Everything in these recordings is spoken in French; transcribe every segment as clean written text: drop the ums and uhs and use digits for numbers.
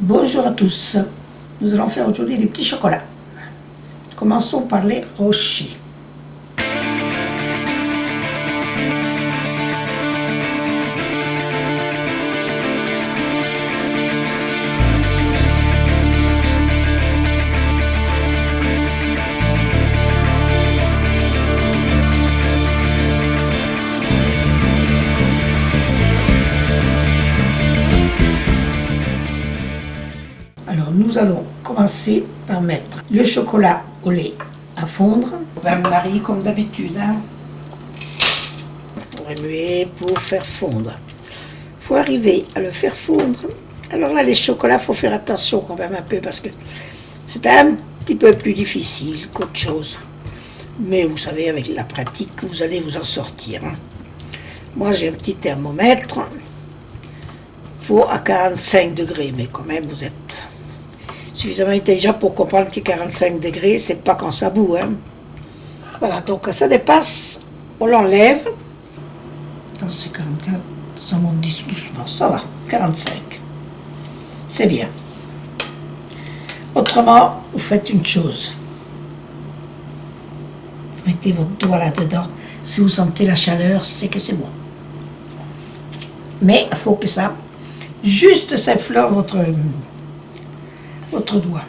Bonjour à tous, nous allons faire aujourd'hui des petits chocolats. Commençons par les rochers. Alors nous allons commencer par mettre le chocolat au lait à fondre. On va le marier comme d'habitude. Remuer pour faire fondre. Il faut arriver à le faire fondre. Alors là, les chocolats, il faut faire attention quand même un peu parce que c'est un petit peu plus difficile qu'autre chose. Mais vous savez, avec la pratique, vous allez vous en sortir. Moi, j'ai un petit thermomètre. Il faut à 45 degrés, mais quand même, vous êtes suffisamment intelligent pour comprendre que 45 degrés, c'est pas quand ça bout. Voilà, donc ça dépasse, on l'enlève. Dans ce 44, ça monte doucement, ça va, 45. C'est bien. Autrement, vous faites une chose. Vous mettez votre doigt là-dedans. Si vous sentez la chaleur, c'est que c'est bon. Mais il faut que ça, juste ça effleure votre doigt.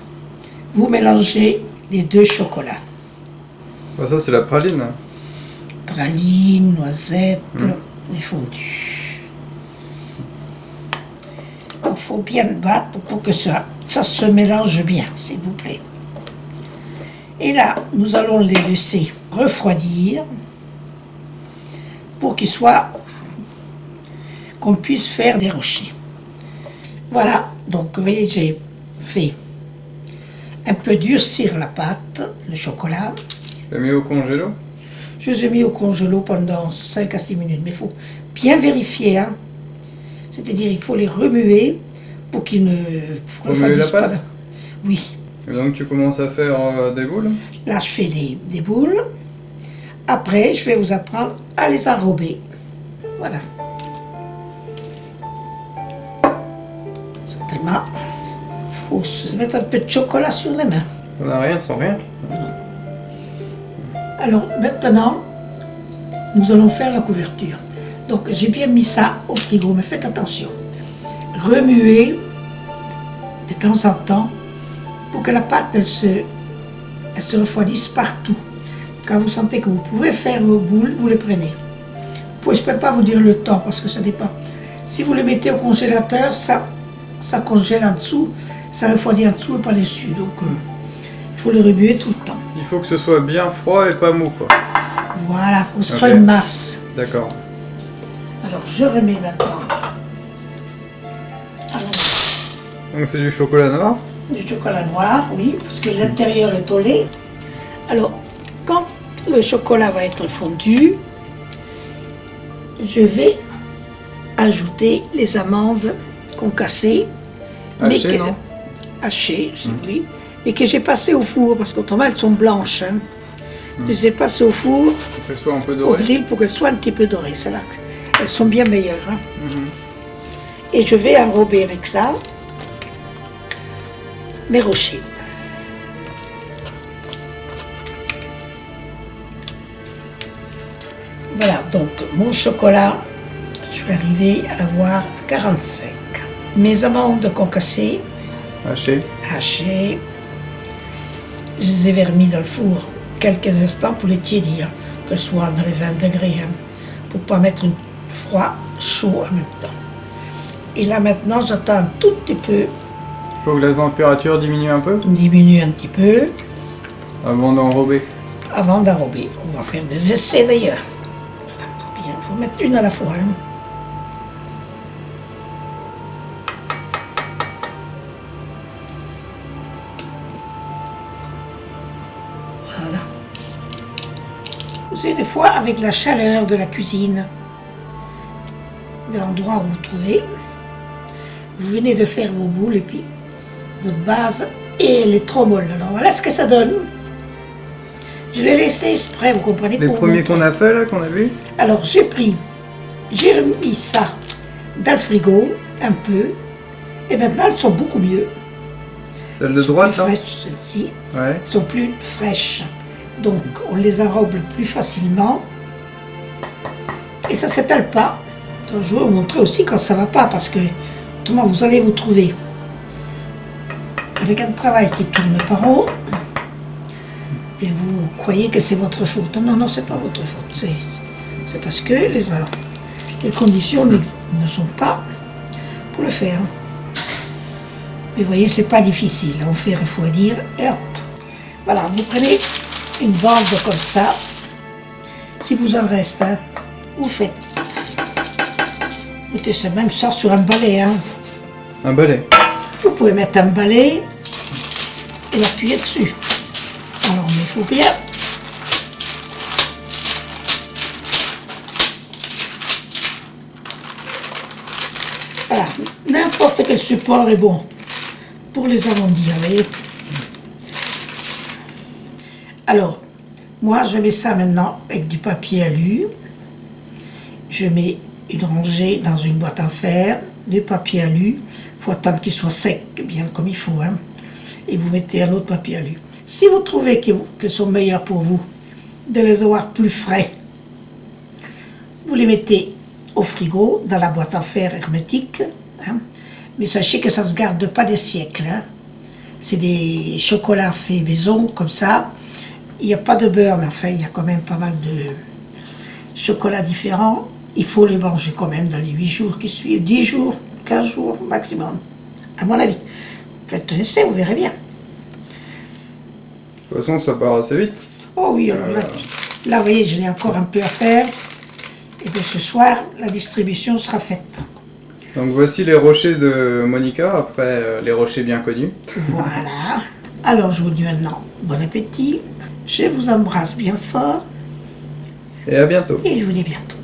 Vous mélangez les deux chocolats. Ça, c'est la praline. Praline, noisette et fondu. Il faut bien le battre pour que ça se mélange bien, s'il vous plaît. Et là, nous allons les laisser refroidir pour qu'on puisse faire des rochers. Voilà, donc vous voyez, j'ai fait un peu durcir la pâte, le chocolat. Tu l'as mis au congélo? Je les ai mis au congélo pendant 5 à 6 minutes, mais il faut bien vérifier. C'est-à-dire, il faut les remuer pour qu'ils ne refroidissent pas. Oui. Et donc tu commences à faire des boules? Là, je fais des boules. Après, je vais vous apprendre à les enrober. Voilà. Certainement, il faut se mettre un peu de chocolat sur les mains. On n'a rien sans rien. Alors, maintenant, nous allons faire la couverture. Donc, j'ai bien mis ça au frigo, mais faites attention. Remuez de temps en temps pour que la pâte, elle se refroidisse partout. Quand vous sentez que vous pouvez faire vos boules, vous les prenez. Je ne peux pas vous dire le temps parce que ça dépend. Si vous les mettez au congélateur, ça congèle en dessous, ça refroidit en dessous et pas dessus. Donc, il faut le remuer tout le temps. Il faut que ce soit bien froid et pas mou, quoi. Voilà, il faut que ce soit une masse. D'accord. Alors, je remets maintenant. Donc c'est du chocolat noir? Du chocolat noir, oui, parce que l'intérieur est au lait. Alors, quand le chocolat va être fondu, je vais ajouter les amandes concassées. Hachées, non? Hachées, oui. Mais que j'ai passées au four, parce qu'autrement elles sont blanches. Je les ai passées au four, Pour qu'elles soient un peu au dorées. grill, pour qu'elles soient un petit peu dorées. C'est là elles sont bien meilleures. Et je vais enrober avec ça mes rochers. Voilà, donc mon chocolat, je vais arriver à l'avoir à 45. Mes amandes concassées, hachées, je les ai remis dans le four quelques instants pour les tiédir, qu'elles soient dans les 20 degrés, pour ne pas mettre froid, chaud en même temps. Et là maintenant, j'attends un tout petit peu. Il faut que la température diminue un peu? Diminue un petit peu. Avant d'enrober? Avant d'enrober. On va faire des essais d'ailleurs. Bien, il faut mettre une à la fois. Voilà. Vous savez, des fois, avec la chaleur de la cuisine, de l'endroit où vous vous trouvez, vous venez de faire vos boules et puis votre base, et elle est trop molle. Alors voilà ce que ça donne. Je l'ai laissé exprès, vous comprenez? Les premiers qu'on a fait là, qu'on a vu? Alors j'ai remis ça dans le frigo, un peu, Et maintenant, elles sont beaucoup mieux. Celle de Elles sont droite, plus là fraîches, celles-ci. Ouais. Elles sont plus fraîches. Donc, on les enrobe plus facilement. Et ça ne s'étale pas. Donc, je vais vous montrer aussi quand ça ne va pas, parce que autrement, vous allez vous trouver avec un travail qui tourne par haut. Et vous croyez que c'est votre faute. Non, non, c'est pas votre faute. C'est parce que les conditions ne sont pas pour le faire. Mais vous voyez, c'est pas difficile. On fait refroidir et hop. Voilà, vous prenez une bande comme ça. Si vous en reste, hein, vous faites. Écoutez, c'est même ça sur un balai. Hein. Un balai. Vous pouvez mettre un balai et l'appuyer dessus. Alors, mais il faut bien. Voilà, n'importe quel support est bon pour les arrondir, vous voyez. Alors, moi je mets ça maintenant avec du papier alu. Je mets une rangée dans une boîte en fer, du papier alu. Il faut attendre qu'il soit sec, bien comme il faut. Hein. Et vous mettez un autre papier alu. Si vous trouvez que sont meilleurs pour vous, de les avoir plus frais, vous les mettez au frigo, dans la boîte en fer hermétique. Hein. Mais sachez que ça ne se garde pas des siècles. Hein. C'est des chocolats faits maison, comme ça. Il n'y a pas de beurre, mais enfin, il y a quand même pas mal de chocolats différents. Il faut les manger quand même dans les 8 jours qui suivent, 10 jours, 15 jours maximum, à mon avis. Faites un essai, vous verrez bien. De toute façon, ça part assez vite. Oh oui, alors là vous voyez, j'en ai encore un peu à faire. Et bien ce soir, la distribution sera faite. Donc voici les rochers de Monica, après les rochers bien connus. Voilà. Alors je vous dis maintenant, bon appétit. Je vous embrasse bien fort. Et à bientôt. Et je vous dis à bientôt.